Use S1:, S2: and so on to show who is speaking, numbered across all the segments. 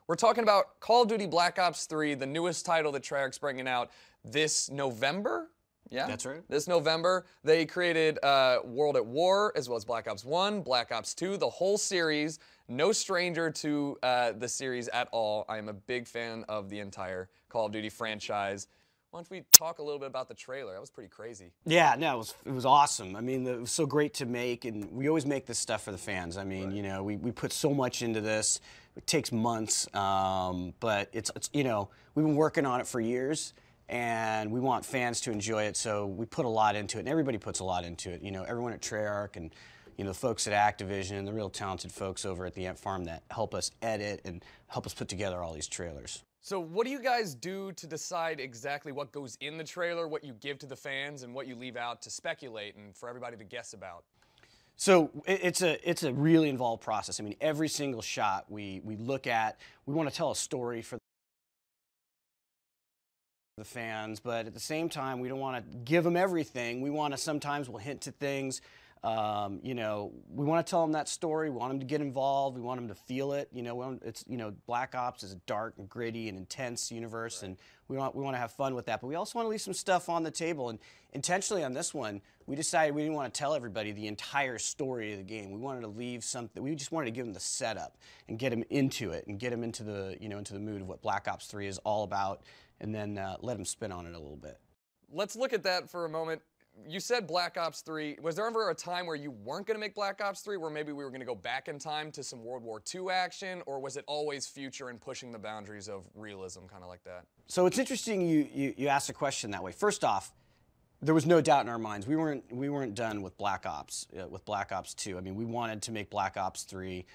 S1: We're talking about Call of Duty Black Ops 3, the newest title that Treyarch's bringing out this November. Yeah,
S2: that's right.
S1: This November, they created World at War, as well as Black Ops 1, Black Ops 2, the whole series. No stranger to the series at all. I am a big fan of the entire Call of Duty franchise. Why don't we talk a little bit about the trailer? That was pretty crazy.
S2: Yeah, no, it was awesome. I mean, it was so great to make, and we always make this stuff for the fans. I mean,
S1: right.
S2: You know, we put so much into this. It takes months, but it's you know, we've been working on it for years, and we want fans to enjoy it, so we put a lot into it, and everybody puts a lot into it. You know, everyone at Treyarch and, you know, the folks at Activision, the real talented folks over at the Ant Farm that help us edit and help us put together all these trailers.
S1: So what do you guys do to decide exactly what goes in the trailer, what you give to the fans, and what you leave out to speculate and for everybody to guess about?
S2: So it's a really involved process. I mean, every single shot we look at, we want to tell a story for the fans, but at the same time, we don't want to give them everything. We want to sometimes we'll hint to things. You know, we want to tell them that story. We want them to get involved. We want them to feel it. You know, it's, you know, Black Ops is a dark and gritty and intense universe, right. And we want to have fun with that. But we also want to leave some stuff on the table. And intentionally on this one, we decided we didn't want to tell everybody the entire story of the game. We wanted to leave something. We just wanted to give them the setup and get them into it and get them into the, you know, into the mood of what Black Ops 3 is all about, and then let them spin on it a little bit.
S1: Let's look at that for a moment. You said Black Ops 3. Was there ever a time where you weren't going to make Black Ops 3, where maybe we were going to go back in time to some World War II action, or was it always future and pushing the boundaries of realism, kind of like that?
S2: So it's interesting you asked a question that way. First off, there was no doubt in our minds we weren't done with Black Ops 2. I mean, we wanted to make Black Ops 3.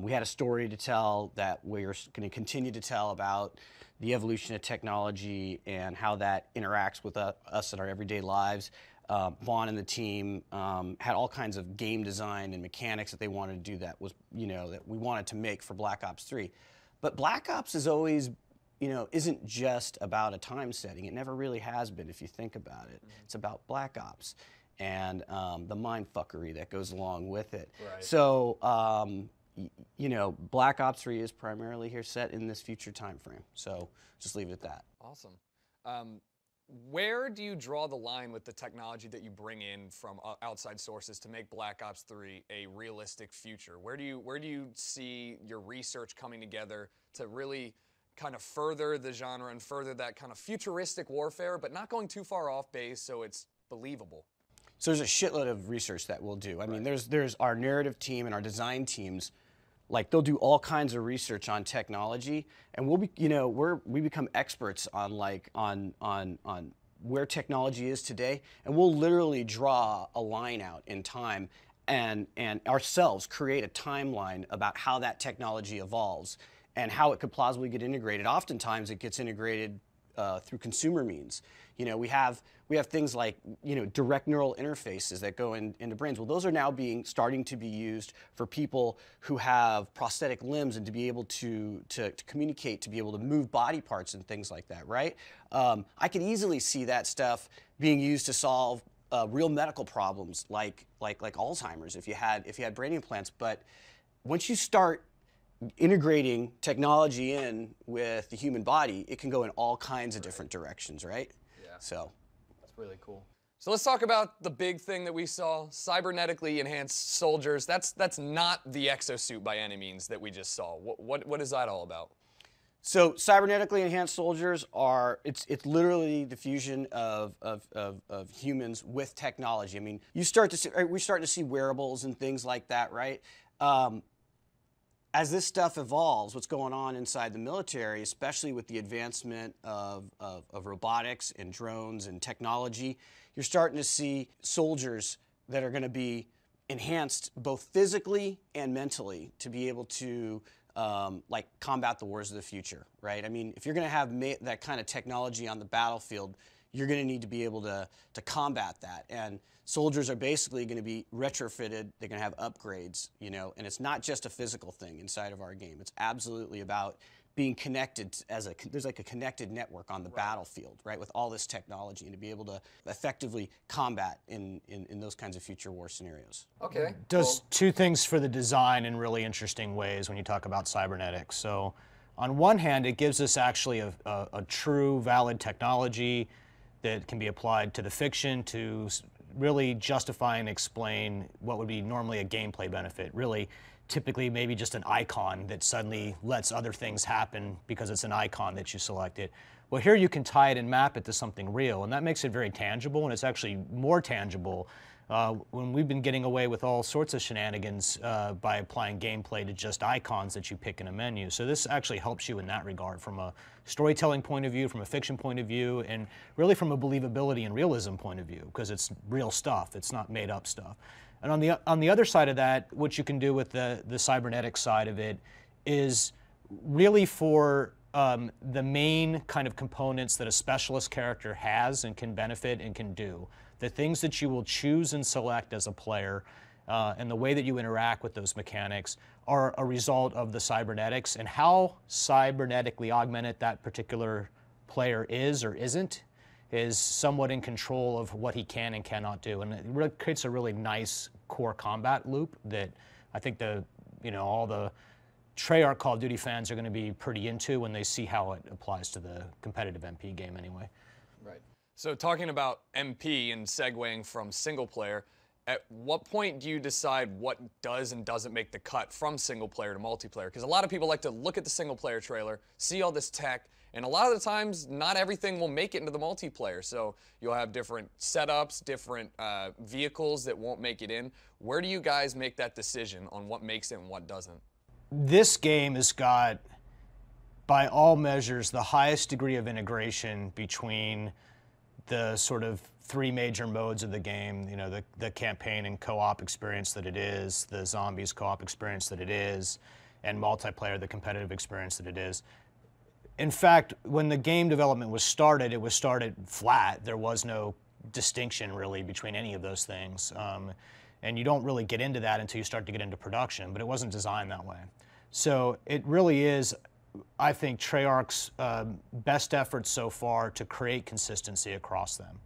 S2: We had a story to tell that we were going to continue to tell about the evolution of technology and how that interacts with us in our everyday lives. Vaughn and the team had all kinds of game design and mechanics that they wanted to do that was, you know, that we wanted to make for Black Ops 3. But Black Ops is always, you know, isn't just about a time setting. It never really has been, if you think about it. Mm-hmm. It's about Black Ops and the mindfuckery that goes along with it.
S1: Right.
S2: So, you know, Black Ops 3 is primarily here set in this future time frame. So just leave it at that.
S1: Awesome. Where do you draw the line with the technology that you bring in from outside sources to make Black Ops 3 a realistic future? Where do you see your research coming together to really kind of further the genre and further that kind of futuristic warfare, but not going too far off base so it's believable?
S2: So there's a shitload of research that we'll do. I mean, there's our narrative team and our design teams. Like, they'll do all kinds of research on technology, and we'll be, you know, we become experts on on where technology is today, and we'll literally draw a line out in time and ourselves create a timeline about how that technology evolves and how it could plausibly get integrated. Oftentimes it gets integrated through consumer means. You know, we have things like, you know, direct neural interfaces that go into brains. Well, those are now starting to be used for people who have prosthetic limbs and to be able to communicate, to be able to move body parts and things like that, right? I could easily see that stuff being used to solve real medical problems like Alzheimer's if you had brain implants. But once you start integrating technology in with the human body, it can go in all kinds of different directions, right?
S1: Yeah.
S2: So
S1: that's really cool. So let's talk about the big thing that we saw, cybernetically enhanced soldiers. That's not the exosuit by any means that we just saw. What is that all about?
S2: So cybernetically enhanced soldiers are, it's literally the fusion of humans with technology. I mean, we're starting to see wearables and things like that, right? As this stuff evolves, what's going on inside the military, especially with the advancement of robotics and drones and technology, you're starting to see soldiers that are going to be enhanced both physically and mentally to be able to like combat the wars of the future, right? I mean, if you're going to have that kind of technology on the battlefield, you're going to need to be able to combat that. And soldiers are basically going to be retrofitted. They're going to have upgrades, you know, and it's not just a physical thing inside of our game. It's absolutely about being connected there's like a connected network on the battlefield, right, with all this technology, and to be able to effectively combat in those kinds of future war scenarios.
S1: Okay.
S3: Does two things for the design in really interesting ways when you talk about cybernetics. So on one hand, it gives us actually a true, valid technology that can be applied to the fiction to really justify and explain what would be normally a gameplay benefit. Really, typically maybe just an icon that suddenly lets other things happen because it's an icon that you selected. Well, here you can tie it and map it to something real, and that makes it very tangible, and it's actually more tangible when we've been getting away with all sorts of shenanigans by applying gameplay to just icons that you pick in a menu. So this actually helps you in that regard from a storytelling point of view, from a fiction point of view, and really from a believability and realism point of view, because it's real stuff, it's not made up stuff. And on the other side of that, what you can do with the cybernetic side of it is really for the main kind of components that a specialist character has and can benefit and can do. The things that you will choose and select as a player and the way that you interact with those mechanics are a result of the cybernetics, and how cybernetically augmented that particular player is or isn't is somewhat in control of what he can and cannot do. And it really creates a really nice core combat loop that I think all the Treyarch Call of Duty fans are going to be pretty into when they see how it applies to the competitive MP game anyway.
S1: Right. So talking about MP and segueing from single player, at what point do you decide what does and doesn't make the cut from single player to multiplayer? Because a lot of people like to look at the single player trailer, see all this tech, and a lot of the times not everything will make it into the multiplayer. So you'll have different setups, different vehicles that won't make it in. Where do you guys make that decision on what makes it and what doesn't?
S3: This game has got, by all measures, the highest degree of integration between the sort of three major modes of the game, the campaign and co-op experience that it is, the zombies co-op experience that it is, and multiplayer, the competitive experience that it is. In fact, when the game development was started, it was started flat. There was no distinction really between any of those things. And you don't really get into that until you start to get into production, but it wasn't designed that way. So it really is, I think, Treyarch's best efforts so far to create consistency across them.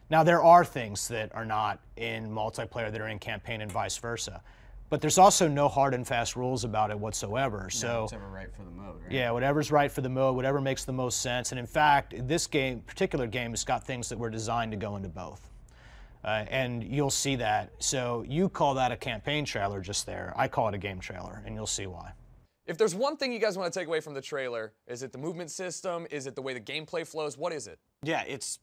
S3: Now, there are things that are not in multiplayer that are in campaign and vice versa. But there's also no hard and fast rules about it whatsoever. So
S2: whatever right for the mode, right?
S3: Yeah, whatever's right for the mode, whatever makes the most sense. And in fact, this particular game has got things that were designed to go into both. And you'll see that. So you call that a campaign trailer just there. I call it a game trailer, and you'll see why.
S1: If there's one thing you guys want to take away from the trailer, is it the movement system? Is it the way the gameplay flows? What is it?
S2: Yeah, it's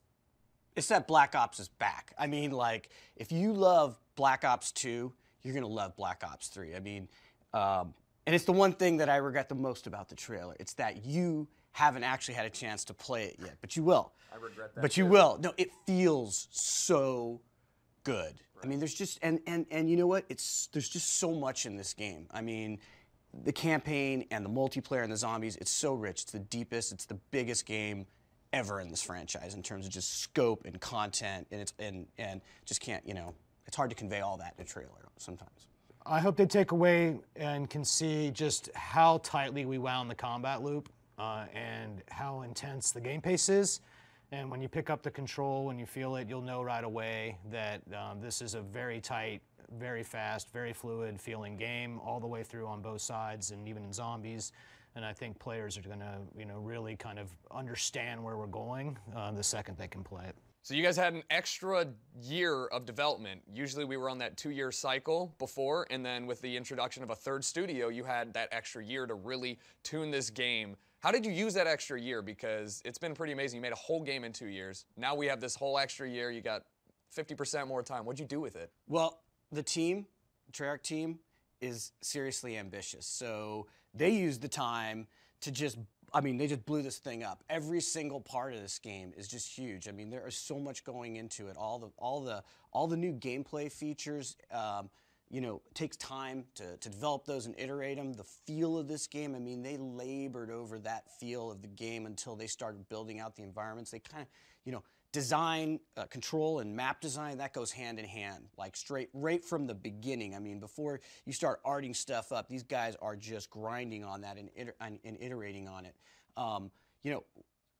S2: that Black Ops is back. I mean, like, if you love Black Ops 2, you're going to love Black Ops 3. I mean, and it's the one thing that I regret the most about the trailer. It's that you haven't actually had a chance to play it yet, but you will.
S1: I regret that.
S2: But you will. No, it feels so good. Right. I mean, there's just, and you know what? There's just so much in this game. I mean, the campaign and the multiplayer and the zombies, it's so rich. It's the deepest, it's the biggest game ever in this franchise in terms of just scope and content, and it's and just can't, it's hard to convey all that in a trailer sometimes.
S3: I hope they take away and can see just how tightly we wound the combat loop and how intense the game pace is. And when you pick up the control, when you feel it, you'll know right away that this is a very tight, very fast, very fluid feeling game all the way through on both sides and even in zombies. And I think players are going to, really kind of understand where we're going the second they can play it.
S1: So you guys had an extra year of development. Usually we were on that 2-year cycle before, and then with the introduction of a third studio, you had that extra year to really tune this game. How did you use that extra year? Because it's been pretty amazing. You made a whole game in 2 years. Now we have this whole extra year. You got 50% more time. What'd you do with it?
S2: Well, the Treyarch team, is seriously ambitious. So they used the time to they just blew this thing up. Every single part of this game is just huge. I mean, there is so much going into it. All the new gameplay features, takes time to develop those and iterate them. The feel of this game, I mean, they labored over that feel of the game until they started building out the environments. They kind of, design, control, and map design, that goes hand in hand, like right from the beginning. I mean, before you start arting stuff up, these guys are just grinding on that and iterating on it. You know,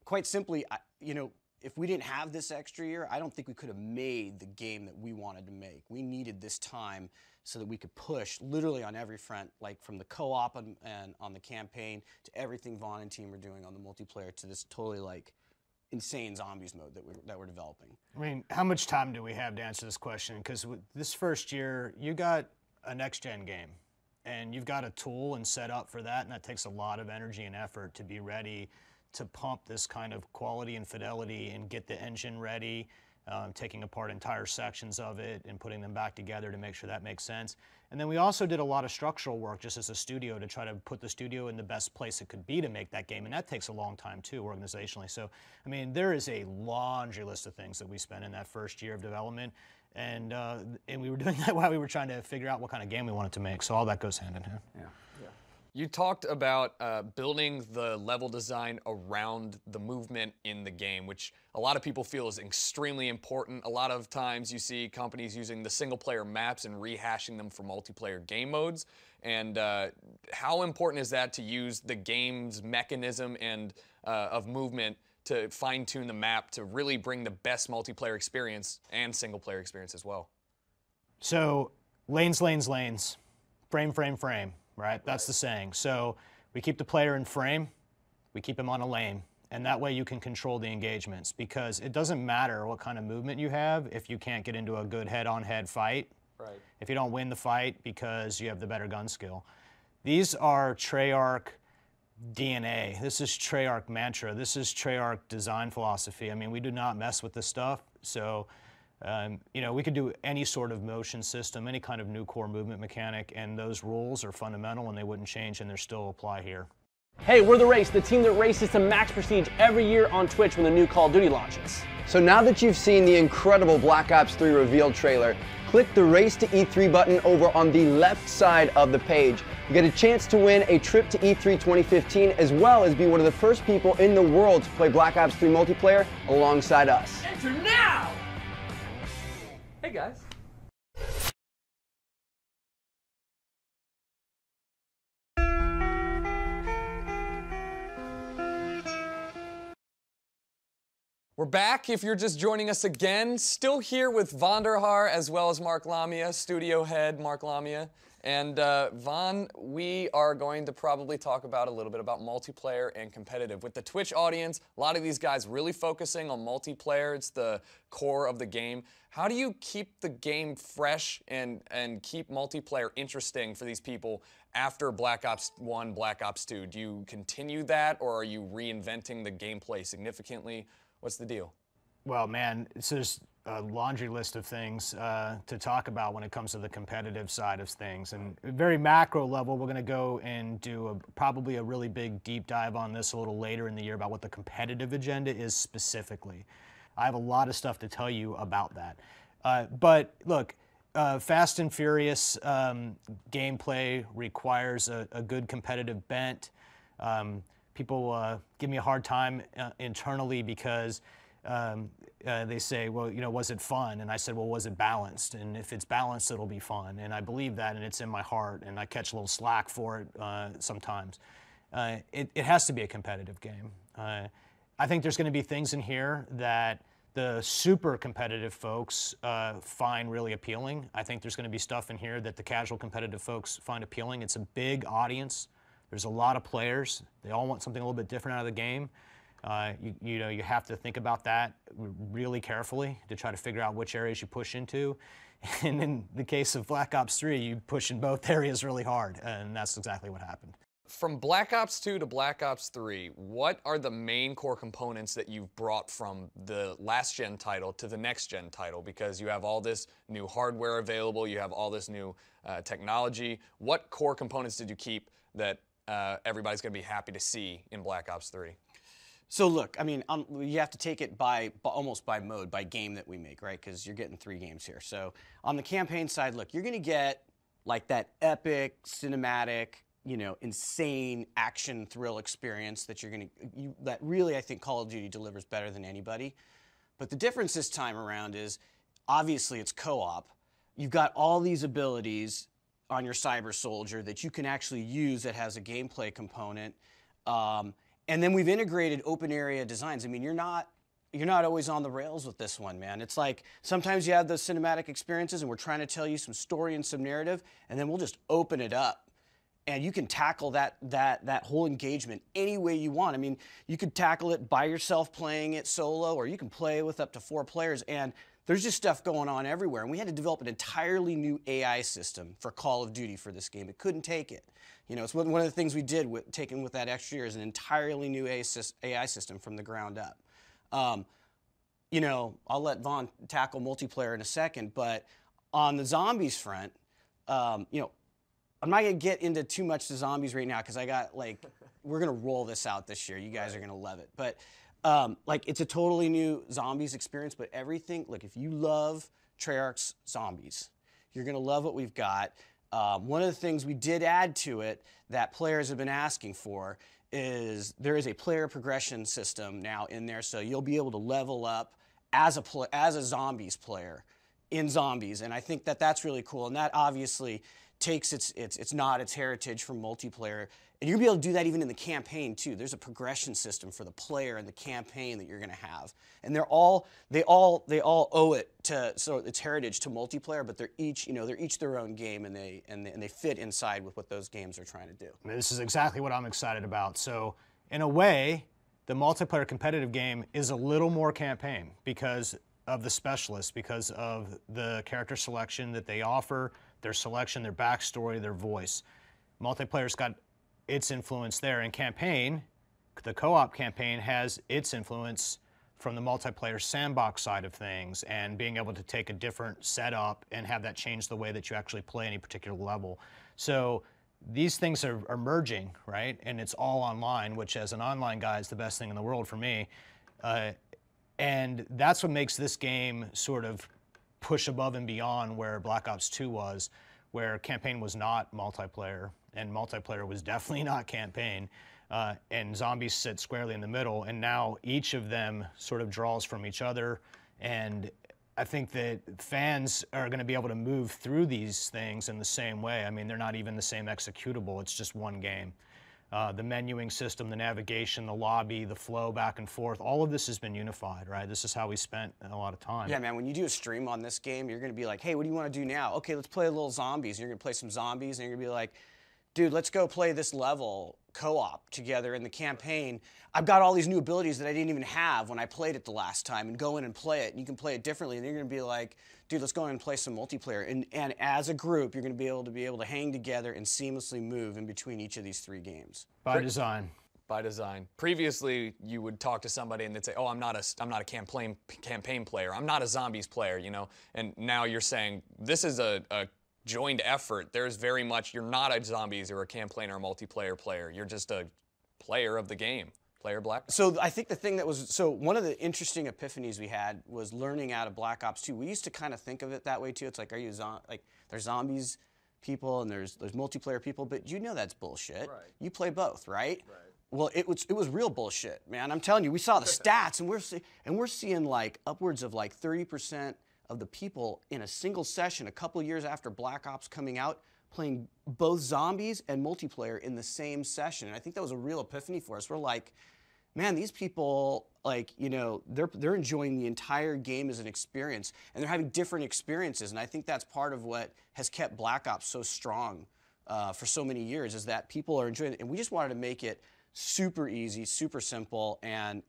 S2: quite simply, you know, if we didn't have this extra year, I don't think we could have made the game that we wanted to make. We needed this time so that we could push literally on every front, like from the co-op and on the campaign to everything Vaughn and team are doing on the multiplayer to this totally like insane zombies mode that we're developing.
S3: I mean, how much time do we have to answer this question? Because this first year, you got a next-gen game, and you've got a tool and set up for that, and that takes a lot of energy and effort to be ready to pump this kind of quality and fidelity and get the engine ready, taking apart entire sections of it and putting them back together to make sure that makes sense. And then we also did a lot of structural work just as a studio to try to put the studio in the best place it could be to make that game, and that takes a long time too, organizationally. So, I mean, there is a laundry list of things that we spent in that first year of development, and we were doing that while we were trying to figure out what kind of game we wanted to make, so all that goes hand in hand.
S2: Yeah.
S1: You talked about building the level design around the movement in the game, which a lot of people feel is extremely important. A lot of times you see companies using the single-player maps and rehashing them for multiplayer game modes. And how important is that to use the game's mechanism and of movement to fine-tune the map to really bring the best multiplayer experience and single-player experience as well?
S3: So lanes, lanes, lanes, frame, frame, frame. Right? That's the saying. So we keep the player in frame, we keep him on a lane, and that way you can control the engagements, because it doesn't matter what kind of movement you have if you can't get into a good head-on-head fight,
S1: right,
S3: if you don't win the fight because you have the better gun skill. These are Treyarch DNA. This is Treyarch mantra. This is Treyarch design philosophy. I mean, we do not mess with this stuff. So you know, we could do any sort of motion system, any kind of new core movement mechanic, and those rules are fundamental and they wouldn't change, and they still apply here.
S4: Hey, we're The Race, the team that races to max prestige every year on Twitch when the new Call of Duty launches.
S5: So now that you've seen the incredible Black Ops 3 reveal trailer, click the Race to E3 button over on the left side of the page. You get a chance to win a trip to E3 2015, as well as be one of the first people in the world to play Black Ops 3 multiplayer alongside us.
S4: Enter now! Hey guys.
S1: We're back. If you're just joining us again, still here with Vonderhaar as well as Mark Lamia, studio head Mark Lamia. And Von, we are going to probably talk about a little bit about multiplayer and competitive. With the Twitch audience, a lot of these guys really focusing on multiplayer. It's the core of the game. How do you keep the game fresh and keep multiplayer interesting for these people after Black Ops 1, Black Ops 2? Do you continue that, or are you reinventing the gameplay significantly? What's the deal?
S3: Well, man, it's just a laundry list of things to talk about when it comes to the competitive side of things. And very macro level, we're going to go and do probably a really big deep dive on this a little later in the year about what the competitive agenda is specifically. I have a lot of stuff to tell you about that. But look, Fast and Furious gameplay requires a good competitive bent. People give me a hard time internally because they say, well, you know, was it fun? And I said, well, was it balanced? And if it's balanced, it'll be fun. And I believe that, and it's in my heart, and I catch a little slack for it sometimes. It has to be a competitive game. I think there's going to be things in here that the super competitive folks find really appealing. I think there's going to be stuff in here that the casual competitive folks find appealing. It's a big audience. There's a lot of players. They all want something a little bit different out of the game. You know, you have to think about that really carefully to try to figure out which areas you push into. And in the case of Black Ops 3, you push in both areas really hard, and that's exactly what happened.
S1: From Black Ops 2 to Black Ops 3, what are the main core components that you've brought from the last-gen title to the next-gen title? Because you have all this new hardware available, you have all this new technology. What core components did you keep that everybody's going to be happy to see in Black Ops 3?
S2: So look, I mean, you have to take it almost by mode, by game that we make, right? Because you're getting 3 games here. So on the campaign side, look, you're going to get like that epic, cinematic, you know, insane action thrill experience that you're going to, that really I think Call of Duty delivers better than anybody. But the difference this time around is, obviously it's co-op. You've got all these abilities on your cyber soldier that you can actually use that has a gameplay component. And then we've integrated open area designs. I mean, you're not always on the rails with this one, man. It's like sometimes you have those cinematic experiences and we're trying to tell you some story and some narrative, and then we'll just open it up. And you can tackle that whole engagement any way you want. I mean, you could tackle it by yourself playing it solo, or you can play with up to 4 players, and there's just stuff going on everywhere. And we had to develop an entirely new AI system for Call of Duty for this game. It couldn't take it. You know, it's one of the things we did with taking with that extra year is an entirely new AI system from the ground up. You know, I'll let Vaughn tackle multiplayer in a second, but on the zombies front, you know, I'm not gonna get into too much the zombies right now because I got like, we're gonna roll this out this year. You guys are gonna love it. But like, it's a totally new zombies experience, but everything, look, if you love Treyarch's zombies, you're gonna love what we've got. One of the things we did add to it that players have been asking for is there is a player progression system now in there, so you'll be able to level up as a zombies player in zombies, and I think that that's really cool, and that obviously takes its heritage from multiplayer, and you're gonna be able to do that even in the campaign too. There's a progression system for the player and the campaign that you're gonna have, and they all owe it to its heritage to multiplayer, but they're each their own game, and they fit inside with what those games are trying to do.
S3: I mean, this is exactly what I'm excited about. So in a way, the multiplayer competitive game is a little more campaign because of the specialists, because of the character selection that they offer, their selection, their backstory, their voice. Multiplayer's got its influence there. And campaign, the co-op campaign has its influence from the multiplayer sandbox side of things and being able to take a different setup and have that change the way that you actually play any particular level. So these things are merging, right? And it's all online, which as an online guy is the best thing in the world for me. And that's what makes this game sort of push above and beyond where Black Ops 2 was, where campaign was not multiplayer, and multiplayer was definitely not campaign, and zombies sit squarely in the middle, and now each of them sort of draws from each other, and I think that fans are going to be able to move through these things in the same way. I mean, they're not even the same executable, it's just one game. The menuing system, the navigation, the lobby, the flow back and forth, all of this has been unified, right? This is how we spent a lot of time.
S2: Yeah, man, when you do a stream on this game, you're gonna be like, hey, what do you wanna do now? Okay, let's play a little zombies. And you're gonna play some zombies, and you're gonna be like, dude, let's go play this level co-op together in the campaign. I've got all these new abilities that I didn't even have when I played it the last time, and go in and play it, and you can play it differently, and you're gonna be like, dude, let's go in and play some multiplayer. And as a group, you're gonna be able to hang together and seamlessly move in between each of these 3 games.
S3: By design.
S1: By design. Previously, you would talk to somebody and they'd say, "Oh, I'm not a campaign player. I'm not a zombies player," you know. And now you're saying this is a joined effort. There's very much, you're not a zombies or a campaign or a multiplayer player. You're just a player of the game. Player Black.
S2: So I think the thing that was, so one of the interesting epiphanies we had was learning out of Black Ops 2. We used to kind of think of it that way too. It's like, are you like, there's zombies people and there's multiplayer people, but you know that's bullshit.
S1: Right.
S2: You play both, right? Right. Well, it was real bullshit, man. I'm telling you, we saw the stats, and we're seeing like upwards of like 30% of the people in a single session a couple years after Black Ops coming out playing both zombies and multiplayer in the same session. And I think that was a real epiphany for us. We're like, man, these people, like, you know, they're enjoying the entire game as an experience, and they're having different experiences. And I think that's part of what has kept Black Ops so strong for so many years, is that people are enjoying it. And we just wanted to make it super easy, super simple, and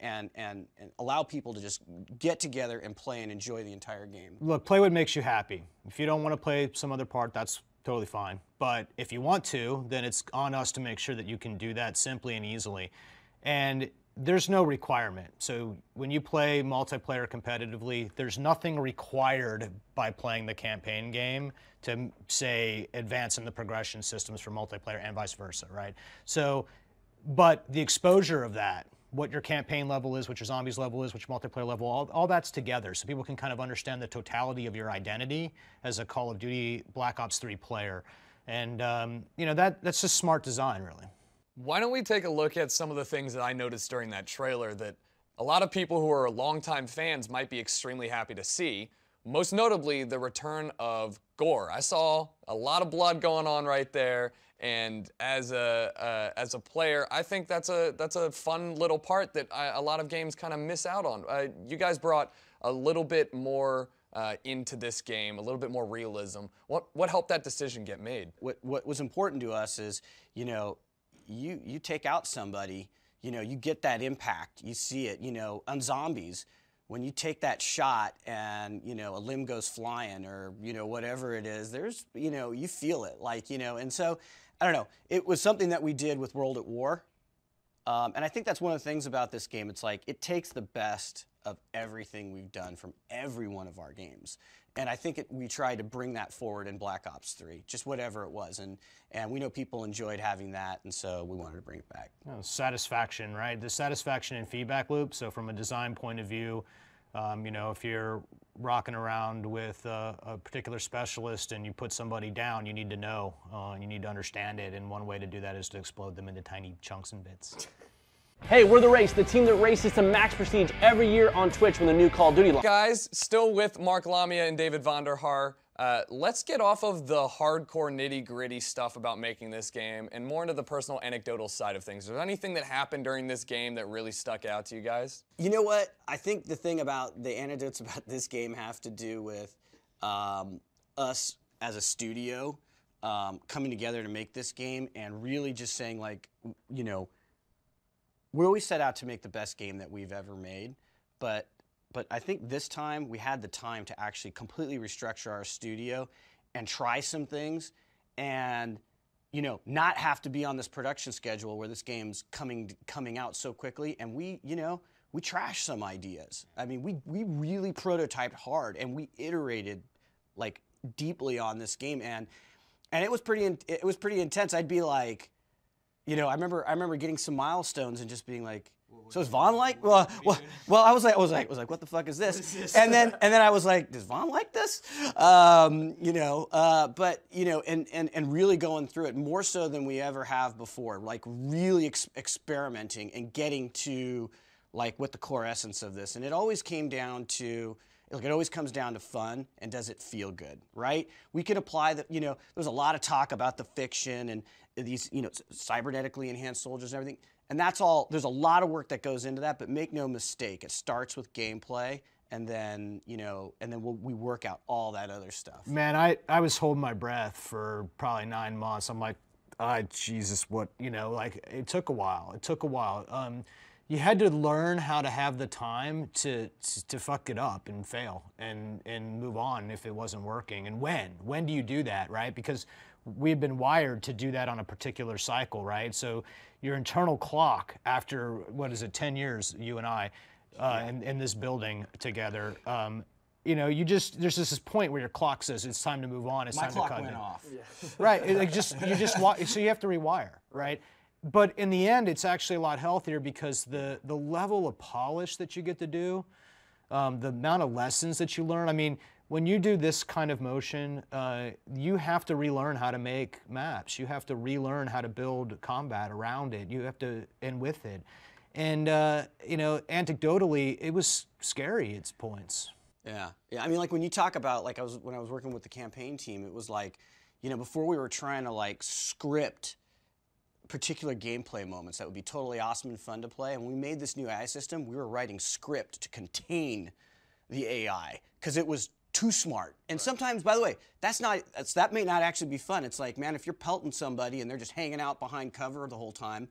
S2: allow people to just get together and play and enjoy the entire game.
S3: Look, play what makes you happy. If you don't want to play some other part, that's totally fine. But if you want to, then it's on us to make sure that you can do that simply and easily. And there's no requirement. So when you play multiplayer competitively, there's nothing required by playing the campaign game to, say, advance in the progression systems for multiplayer and vice versa, right? So, but the exposure of that, what your campaign level is, what your zombies level is, what your multiplayer level, all that's together, so people can kind of understand the totality of your identity as a Call of Duty Black Ops 3 player. And you know, that's just smart design, really.
S1: Why don't we take a look at some of the things that I noticed during that trailer that a lot of people who are longtime fans might be extremely happy to see. Most notably, the return of gore. I saw a lot of blood going on right there, and as a player, I think that's a fun little part that a lot of games kind of miss out on. You guys brought a little bit more into this game, a little bit more realism. What helped that decision get made?
S2: What was important to us is, you know, you take out somebody, you know, you get that impact, you see it, you know, on zombies. When you take that shot and, you know, a limb goes flying or, you know, whatever it is, there's, you know, you feel it, like, you know, and so, I don't know, it was something that we did with World at War. And I think that's one of the things about this game. It's like, it takes the best of everything we've done from every one of our games. And I think we tried to bring that forward in Black Ops 3, just whatever it was. And we know people enjoyed having that, and so we wanted to bring it back.
S3: You know, satisfaction, right? The satisfaction and feedback loop. So from a design point of view, you know, if you're rocking around with a particular specialist and you put somebody down, you need to know, you need to understand it. And one way to do that is to explode them into tiny chunks and bits.
S4: Hey, we're The Race, the team that races to max prestige every year on Twitch when the new Call of Duty launches.
S1: Guys, still with Mark Lamia and David Vonderhaar. Let's get off of the hardcore nitty-gritty stuff about making this game and more into the personal anecdotal side of things. Is there anything that happened during this game that really stuck out to you guys?
S2: You know what? I think the thing about the anecdotes about this game have to do with us as a studio coming together to make this game and really just saying, like, you know, we always set out to make the best game that we've ever made, but I think this time we had the time to actually completely restructure our studio and try some things and, you know, not have to be on this production schedule where this game's coming out so quickly. And we, you know, we trashed some ideas. I mean, we really prototyped hard and we iterated like deeply on this game, and it was pretty intense. I'd be like, you know, I remember getting some milestones and just being like, so is Vaughn like? Well, I was like, what the fuck is this? And then I was like, does Vaughn like this? You know, but you know, and really going through it more so than we ever have before, like really experimenting and getting to like what the core essence of this. And it always came down to, look, it always comes down to fun and does it feel good, right? We can apply the, you know, there was a lot of talk about the fiction and these, you know, cybernetically enhanced soldiers and everything. And that's all, there's a lot of work that goes into that, but make no mistake, it starts with gameplay and then, you know, and then we work out all that other stuff.
S3: Man, I was holding my breath for probably 9 months. I'm like, Jesus, what, you know, like it took a while. It took a while. You had to learn how to have the time to fuck it up and fail and move on if it wasn't working. And when do you do that, right? Because we've been wired to do that on a particular cycle, right? So your internal clock after, what is it, 10 years, you and I, in this building together, you know, there's just this point where your clock says it's time to move on, it's time to cut it.
S2: My clock went off.
S3: Right, so you have to rewire, right? But in the end, it's actually a lot healthier because the level of polish that you get to do, the amount of lessons that you learn. I mean, when you do this kind of motion, you have to relearn how to make maps. You have to relearn how to build combat around it. You have to, and with it. And, you know, anecdotally, it was scary at points.
S2: Yeah. I mean, like when you talk about, like when I was working with the campaign team, it was like, you know, before we were trying to like script particular gameplay moments that would be totally awesome and fun to play. And when we made this new AI system, we were writing script to contain the AI because it was too smart. And sometimes, by the way, that may not actually be fun. It's like, man, if you're pelting somebody and they're just hanging out behind cover the whole time,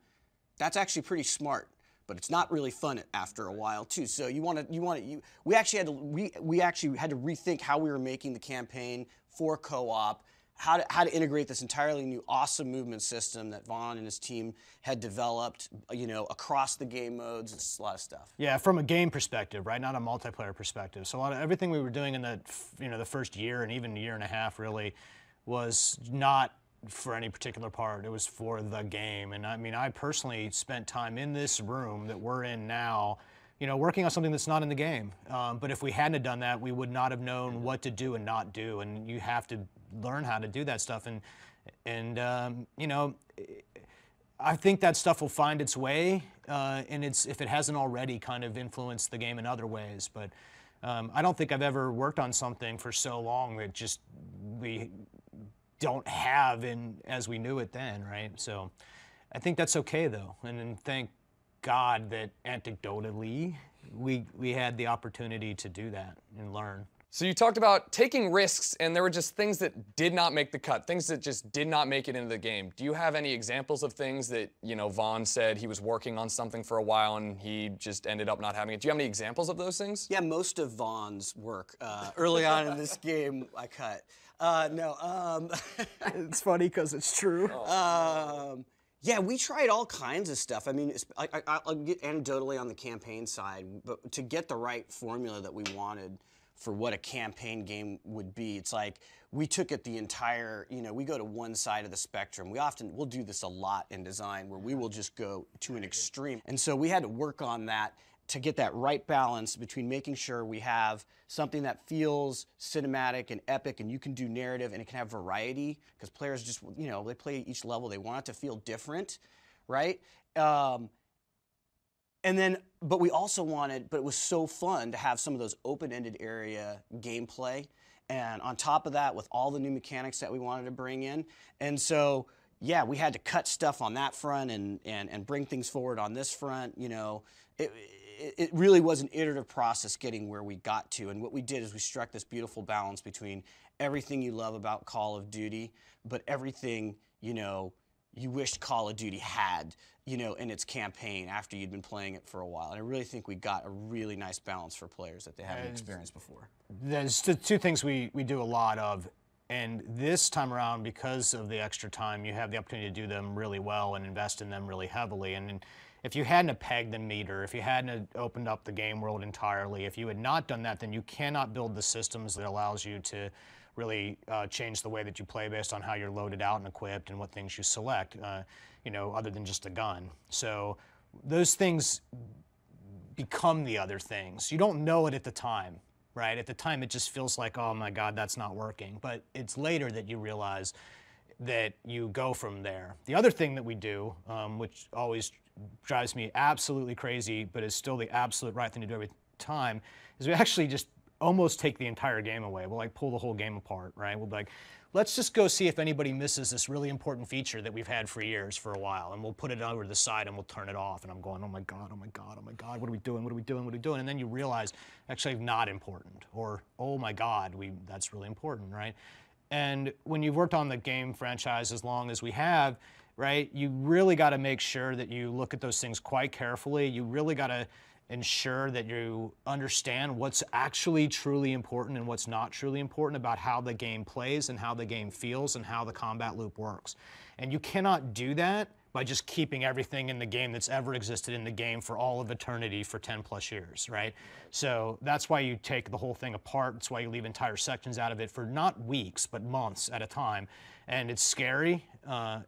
S2: that's actually pretty smart. But it's not really fun after a while too. So we actually had to rethink how we were making the campaign for co-op. How to integrate this entirely new awesome movement system that Vaughn and his team had developed, you know, across the game modes. It's a lot of stuff.
S3: Yeah, from a game perspective, right? Not a multiplayer perspective. So a lot of everything we were doing in the, you know, the first year and even a year and a half really was not for any particular part. It was for the game. And I mean, I personally spent time in this room that we're in now, you know, working on something that's not in the game. But if we hadn't done that, we would not have known what to do and not do. And you have to learn how to do that stuff. And you know, I think that stuff will find its way, and if it hasn't already kind of influenced the game in other ways. But I don't think I've ever worked on something for so long that just we don't have as we knew it then, right? So I think that's okay though, and then thank God that anecdotally we had the opportunity to do that and learn.
S1: So you talked about taking risks, and there were just things that did not make the cut, things that just did not make it into the game. Do you have any examples of things that, you know, Vaughn said he was working on something for a while and he just ended up not having it? Do you have any examples of those things?
S2: Yeah, most of Vaughn's work early on in this game I cut.
S3: It's funny because it's true.
S2: Yeah, we tried all kinds of stuff. I mean, I'll get anecdotally on the campaign side, but to get the right formula that we wanted for what a campaign game would be, it's like we took it the entire, you know, we go to one side of the spectrum. We'll do this a lot in design where we will just go to an extreme. And so we had to work on that to get that right balance between making sure we have something that feels cinematic and epic and you can do narrative and it can have variety because players just, you know, they play each level, they want it to feel different, right? And then, but we also wanted, but it was so fun to have some of those open-ended area gameplay. And on top of that, with all the new mechanics that we wanted to bring in. And so, yeah, we had to cut stuff on that front and bring things forward on this front. You know, it really was an iterative process getting where we got to. And what we did is we struck this beautiful balance between everything you love about Call of Duty, but everything, you know, you wished Call of Duty had, you know, in its campaign after you'd been playing it for a while. And I really think we got a really nice balance for players that they haven't experienced before.
S3: There's two things we do a lot of, and this time around, because of the extra time, you have the opportunity to do them really well and invest in them really heavily. And if you hadn't have pegged the meter, if you hadn't opened up the game world entirely, if you had not done that, then you cannot build the systems that allows you to really change the way that you play based on how you're loaded out and equipped and what things you select, you know, other than just a gun. So those things become the other things. You don't know it at the time, right? At the time, it just feels like, oh my God, that's not working. But it's later that you realize that you go from there. The other thing that we do, which always drives me absolutely crazy, but is still the absolute right thing to do every time, is we actually just almost take the entire game away. We'll like pull the whole game apart, right? We'll be like, let's just go see if anybody misses this really important feature that we've had for years for a while, and we'll put it over to the side and we'll turn it off. And I'm going, oh my God, oh my God, oh my God, what are we doing? What are we doing? What are we doing? And then you realize, actually, not important, or oh my God, that's really important, right? And when you've worked on the game franchise as long as we have, right, you really got to make sure that you look at those things quite carefully. You really got to ensure that you understand what's actually truly important and what's not truly important about how the game plays and how the game feels and how the combat loop works. And you cannot do that by just keeping everything in the game that's ever existed in the game for all of eternity for 10 plus years, right? So that's why you take the whole thing apart. That's why you leave entire sections out of it for not weeks, but months at a time. And it's scary,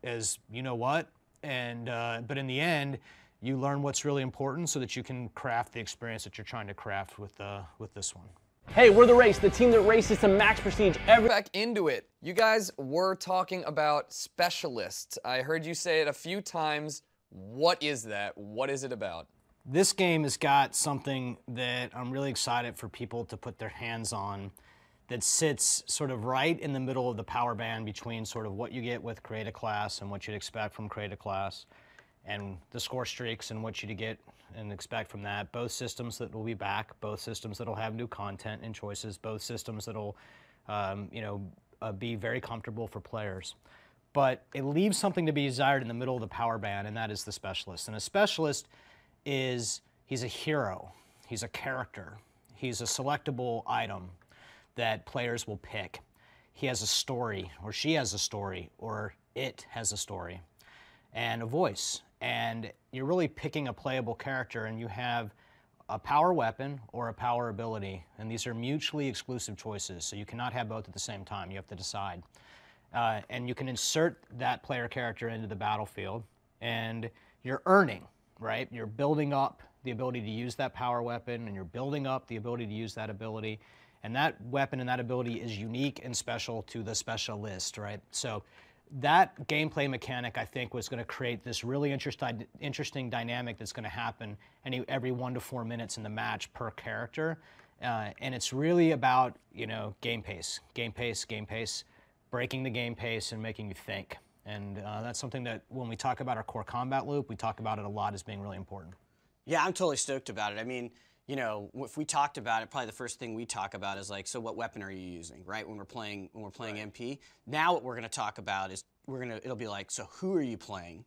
S3: as you know what, and but in the end, you learn what's really important so that you can craft the experience that you're trying to craft with this one.
S4: Hey, we're The Race, the team that races to max prestige every...
S1: Back into it. You guys were talking about specialists. I heard you say it a few times. What is that? What is it about?
S3: This game has got something that I'm really excited for people to put their hands on that sits sort of right in the middle of the power band between sort of what you get with Create a Class and what you'd expect from Create a Class, and the score streaks and what you to get and expect from that. Both systems that will be back, both systems that will have new content and choices, both systems that will be very comfortable for players. But it leaves something to be desired in the middle of the power band, and that is the specialist. And a specialist he's a hero, he's a character, he's a selectable item that players will pick. He has a story, or she has a story, or it has a story, and a voice. And you're really picking a playable character, and you have a power weapon or a power ability, and these are mutually exclusive choices, so you cannot have both at the same time. You have to decide. And you can insert that player character into the battlefield, and you're earning, right? You're building up the ability to use that power weapon, and you're building up the ability to use that ability, and that weapon and that ability is unique and special to the specialist, right? So that gameplay mechanic, I think, was going to create this really interesting dynamic that's going to happen every 1 to 4 minutes in the match per character. And it's really about, game pace, breaking the game pace and making you think. And that's something that when we talk about our core combat loop, we talk about it a lot as being really important.
S2: Yeah, I'm totally stoked about it. I mean, if we talked about it, probably the first thing we talk about is like, so what weapon are you using, right? When we're playing MP. Now what we're going to talk about is it'll be like, so who are you playing,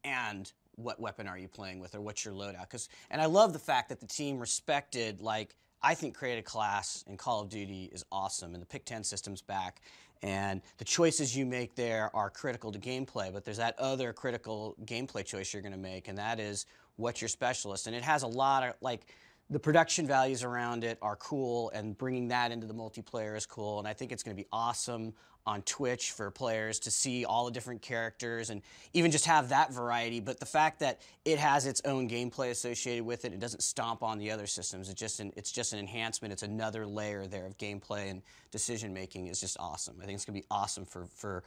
S2: and what weapon are you playing with, or what's your loadout? And I love the fact that the team respected, like, I think creative class in Call of Duty is awesome, and the Pick 10 system's back, and the choices you make there are critical to gameplay, but there's that other critical gameplay choice you're going to make, and that is what's your specialist. And it has a lot of, like, the production values around it are cool, and bringing that into the multiplayer is cool, and I think it's going to be awesome on Twitch for players to see all the different characters and even just have that variety. But the fact that it has its own gameplay associated with it, it doesn't stomp on the other systems. It's just an enhancement. It's another layer there of gameplay and decision making is just awesome. I think it's going to be awesome for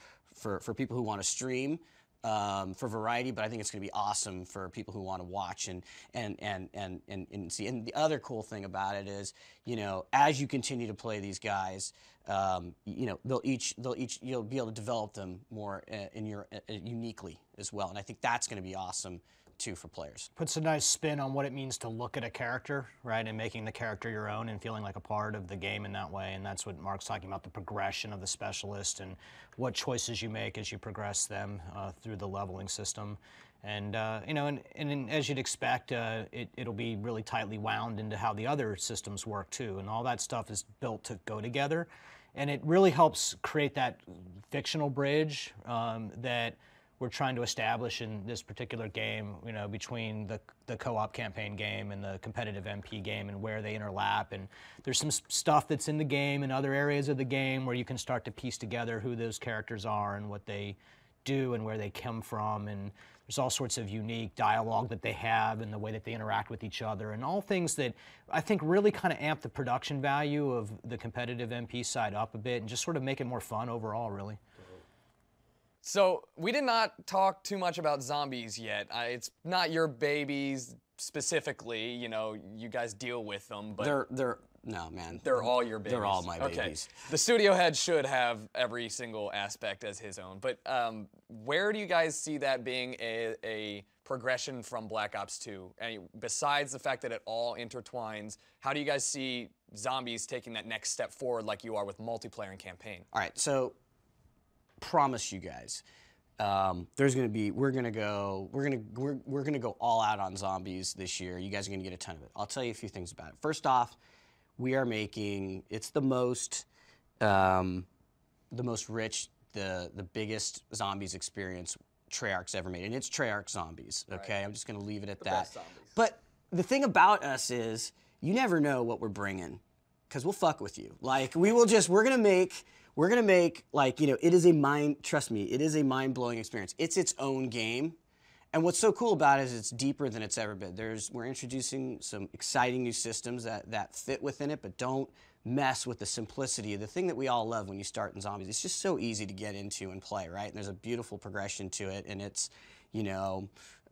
S2: people who want to stream. For variety, but I think it's going to be awesome for people who want to watch and see. And the other cool thing about it is, as you continue to play these guys, you'll be able to develop them more uniquely as well. And I think that's going to be awesome too for players.
S3: Puts a nice spin on what it means to look at a character, right, and making the character your own and feeling like a part of the game in that way. And that's what Mark's talking about, the progression of the specialist and what choices you make as you progress them through the leveling system. And and as you'd expect, it'll be really tightly wound into how the other systems work too, and all that stuff is built to go together. And it really helps create that fictional bridge that we're trying to establish in this particular game, between the co-op campaign game and the competitive MP game, and where they interlap. And there's some stuff that's in the game and other areas of the game where you can start to piece together who those characters are and what they do and where they come from. And there's all sorts of unique dialogue that they have and the way that they interact with each other, and all things that I think really kind of amp the production value of the competitive MP side up a bit and just sort of make it more fun overall, really.
S1: So we did not talk too much about zombies yet. It's not your babies specifically. You guys deal with them, but
S2: no, man.
S1: They're all your babies.
S2: They're all my babies.
S1: The studio head should have every single aspect as his own. But where do you guys see that being a progression from Black Ops 2? Besides the fact that it all intertwines, how do you guys see zombies taking that next step forward like you are with multiplayer and campaign?
S2: All right, so promise you guys, we're gonna go all out on zombies this year. You guys are gonna get a ton of it. I'll tell you a few things about it. First off, we are making it's the most rich, the biggest zombies experience Treyarch's ever made, and it's Treyarch zombies. Okay, right. I'm just gonna leave it at that. But the thing about us is, you never know what we're bringing, because we'll fuck with you. Like we're gonna make like, trust me, it is a mind-blowing experience. It's its own game. And what's so cool about it is it's deeper than it's ever been. We're introducing some exciting new systems that fit within it, but don't mess with the simplicity. The thing that we all love when you start in zombies, it's just so easy to get into and play, right? And there's a beautiful progression to it, and it's,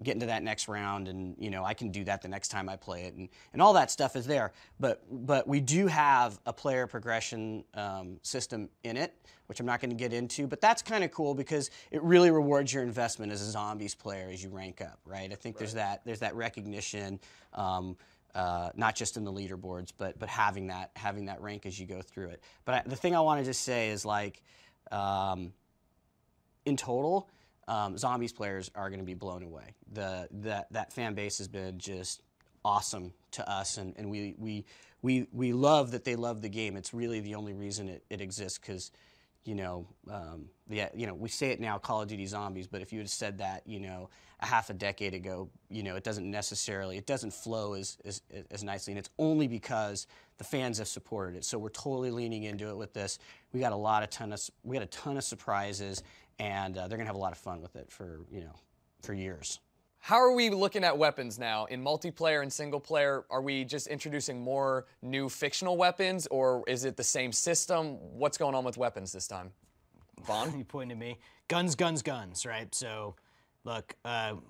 S2: getting to that next round, and I can do that the next time I play it, and all that stuff is there. But we do have a player progression system in it, which I'm not going to get into. But that's kind of cool because it really rewards your investment as a zombies player as you rank up, right? I think there's that recognition, not just in the leaderboards, but having that rank as you go through it. But the thing I wanted to say is, like, in total, zombies players are going to be blown away. That fan base has been just awesome to us, and we love that they love the game. It's really the only reason it exists, because we say it now, Call of Duty Zombies, but if you had said that a half a decade ago, it doesn't flow as nicely, and it's only because the fans have supported it. So we're totally leaning into it with this. We got a ton of surprises, and they're gonna have a lot of fun with it for years.
S1: How are we looking at weapons now? In multiplayer and single player, are we just introducing more new fictional weapons, or is it the same system? What's going on with weapons this time? Vaughn?
S3: You pointing at me. Guns, guns, guns, right? So, look,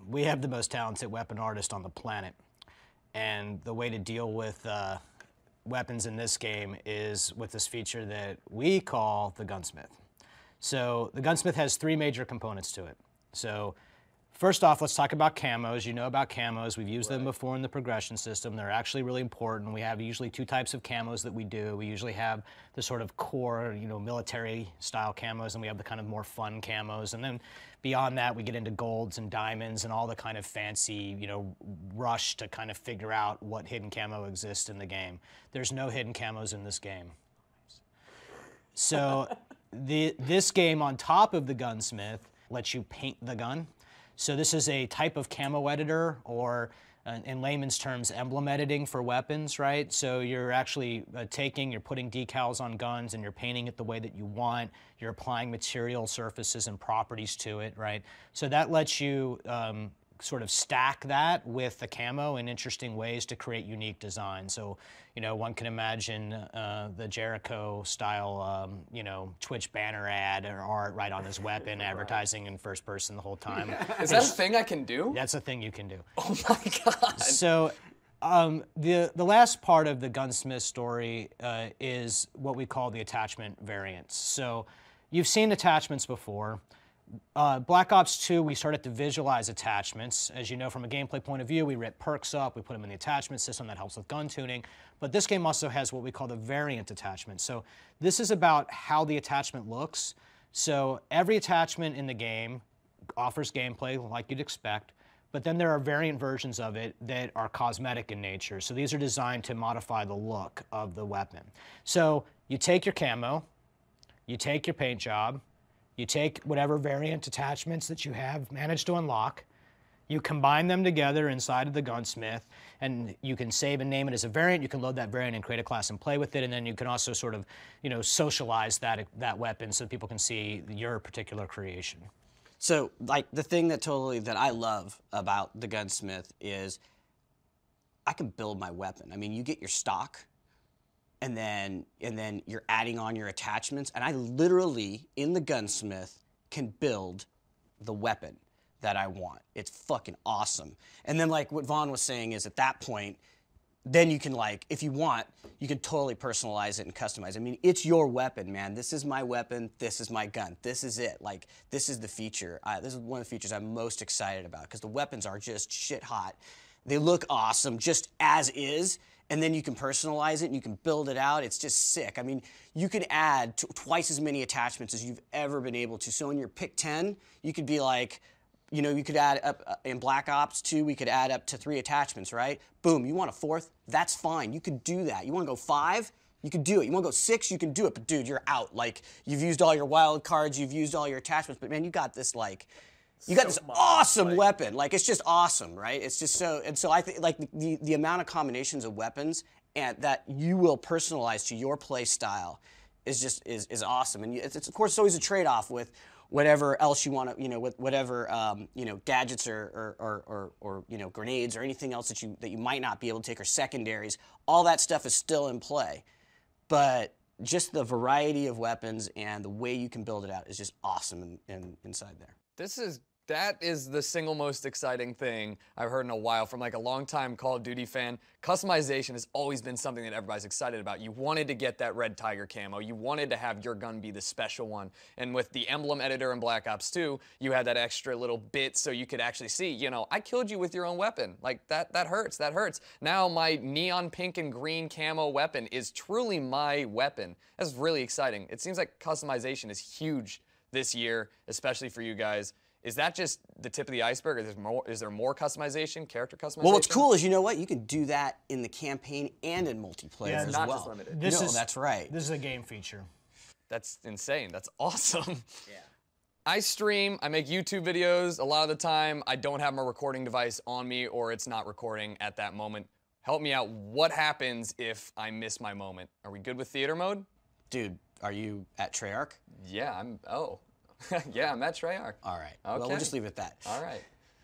S3: we have the most talented weapon artist on the planet. And the way to deal with weapons in this game is with this feature that we call the gunsmith. So the gunsmith has 3 major components to it. So first off, let's talk about camos. You know about camos. We've used them before in the progression system. They're actually really important. We have usually 2 types of camos that we do. We usually have the sort of core, military style camos, and we have the kind of more fun camos. And then beyond that, we get into golds and diamonds and all the kind of fancy, rush to kind of figure out what hidden camo exists in the game. There's no hidden camos in this game. So this game on top of the gunsmith lets you paint the gun. So this is a type of camo editor, or in layman's terms, emblem editing for weapons, right? So you're actually you're putting decals on guns and you're painting it the way that you want. You're applying material surfaces and properties to it, right? So that lets you sort of stack that with the camo in interesting ways to create unique designs. So, one can imagine the Jericho style, Twitch banner ad or art right on his weapon, advertising in first person the whole time.
S1: Is that a thing I can do?
S3: That's a thing you can do.
S1: Oh my God.
S3: So the last part of the gunsmith story is what we call the attachment variants. So you've seen attachments before. Black Ops 2, we started to visualize attachments. As you know, from a gameplay point of view, we rip perks up, we put them in the attachment system that helps with gun tuning. But this game also has what we call the variant attachment. So this is about how the attachment looks. So every attachment in the game offers gameplay like you'd expect, but then there are variant versions of it that are cosmetic in nature. So these are designed to modify the look of the weapon. So you take your camo, you take your paint job, you take whatever variant attachments that you have managed to unlock, you combine them together inside of the gunsmith, and you can save and name it as a variant. You can load that variant and create a class and play with it, and then you can also sort of, socialize that weapon so people can see your particular creation.
S2: So, like, the thing that I love about the gunsmith is I can build my weapon. I mean, you get your stock, and then you're adding on your attachments, and I literally, in the gunsmith, can build the weapon that I want. It's fucking awesome. And then, like what Vaughn was saying, is at that point, then you can, like, if you want, you can totally personalize it and customize it. I mean, it's your weapon, man. This is my weapon. This is my gun. This is it. Like, this is the feature. This is one of the features I'm most excited about, because the weapons are just shit hot. They look awesome just as is, and then you can personalize it and you can build it out. It's just sick. I mean, you can add twice as many attachments as you've ever been able to. So in your pick 10, you could be like, you could add up, in Black Ops 2, we could add up to 3 attachments, right? Boom, you want a 4th? That's fine, you could do that. You wanna go 5? You can do it. You wanna go 6? You can do it, but dude, you're out. Like, you've used all your wild cards, you've used all your attachments, but man, you got this, like, you got this awesome weapon. Like, it's just awesome, right? It's just so, and so I think, like, the amount of combinations of weapons and that you will personalize to your play style is just, is awesome. And it's of course, it's always a trade-off with whatever else you want to, with whatever, gadgets or grenades or anything else that you might not be able to take, or secondaries. All that stuff is still in play. But just the variety of weapons and the way you can build it out is just awesome inside there.
S1: That is the single most exciting thing I've heard in a while from, like, a longtime Call of Duty fan. Customization has always been something that everybody's excited about. You wanted to get that Red Tiger camo. You wanted to have your gun be the special one. And with the emblem editor in Black Ops 2, you had that extra little bit so you could actually see, I killed you with your own weapon. Like, that hurts, that hurts. Now my neon pink and green camo weapon is truly my weapon. That's really exciting. It seems like customization is huge this year, especially for you guys. Is that just the tip of the iceberg, or is there more customization, character customization?
S2: Well, what's cool is, you know what? You can do that in the campaign and in multiplayer as well.
S1: Not just limited.
S2: That's right.
S3: This is a game feature.
S1: That's insane. That's awesome.
S2: Yeah.
S1: I stream, I make YouTube videos. A lot of the time, I don't have my recording device on me, or it's not recording at that moment. Help me out. What happens if I miss my moment? Are we good with theater mode?
S2: Dude, are you at Treyarch?
S1: Yeah, yeah, I'm at Treyarch.
S2: All right.
S1: Okay.
S2: Well, we'll just leave it at that.
S1: All right.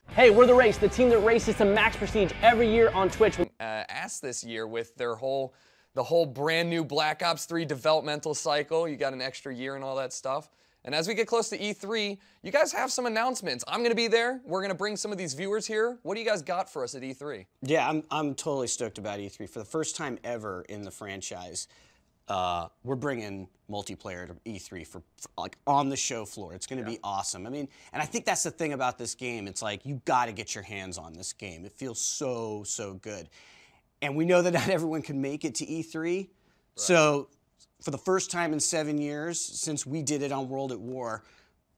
S4: Hey, we're The Race, the team that races to max prestige every year on Twitch.
S1: Asked this year with the whole brand new Black Ops 3 developmental cycle. You got an extra year and all that stuff. And as we get close to E3, you guys have some announcements. I'm going to be there. We're going to bring some of these viewers here. What do you guys got for us at E3?
S2: Yeah, I'm totally stoked about E3. For the first time ever in the franchise, we're bringing multiplayer to E3 for like on the show floor. It's going to be awesome. I mean, and I think that's the thing about this game. It's like you got to get your hands on this game. It feels so good. And we know that not everyone can make it to E3. Right. So for the first time in 7 years since we did it on World at War,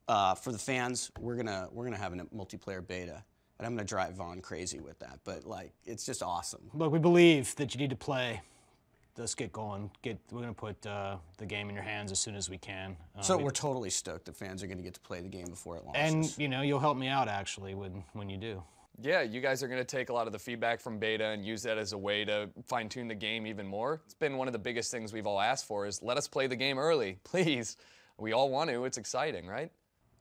S2: for the fans, we're gonna have a multiplayer beta, and I'm gonna drive Vaughn crazy with that. But like, it's just awesome.
S3: Look, we believe that you need to play. Let's get going. We're gonna put the game in your hands as soon as we can.
S2: So we're totally stoked that fans are gonna get to play the game before it launches.
S3: And you know, you'll help me out actually when you do.
S1: Yeah, you guys are going to take a lot of the feedback from beta and use that as a way to fine-tune the game even more. It's been one of the biggest things we've all asked for is let us play the game early, please. We all want to. It's exciting, right?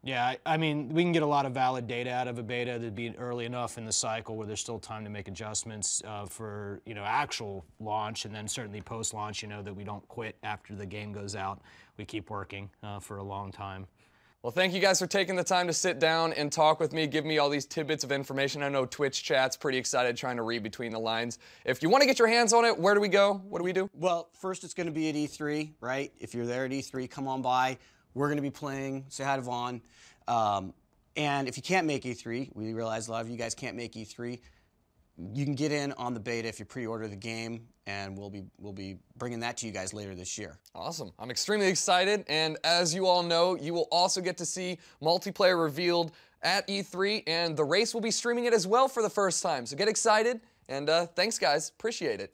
S3: Yeah, I mean, we can get a lot of valid data out of a beta that'd be early enough in the cycle where there's still time to make adjustments for, you know, actual launch, and then certainly post-launch, you know, that we don't quit after the game goes out. We keep working for a long time.
S1: Well, thank you guys for taking the time to sit down and talk with me, give me all these tidbits of information. I know Twitch chat's pretty excited trying to read between the lines. If you want to get your hands on it, where do we go? What do we do?
S2: Well, first it's going to be at E3, right? If you're there at E3, come on by. We're going to be playing. Say hi to Vaughn. And if you can't make E3, we realize a lot of you guys can't make E3. You can get in on the beta if you pre-order the game, and we'll be bringing that to you guys later this year.
S1: Awesome. I'm extremely excited, and as you all know, you will also get to see multiplayer revealed at E3, and the race will be streaming it as well for the first time. So get excited, and thanks guys, appreciate it.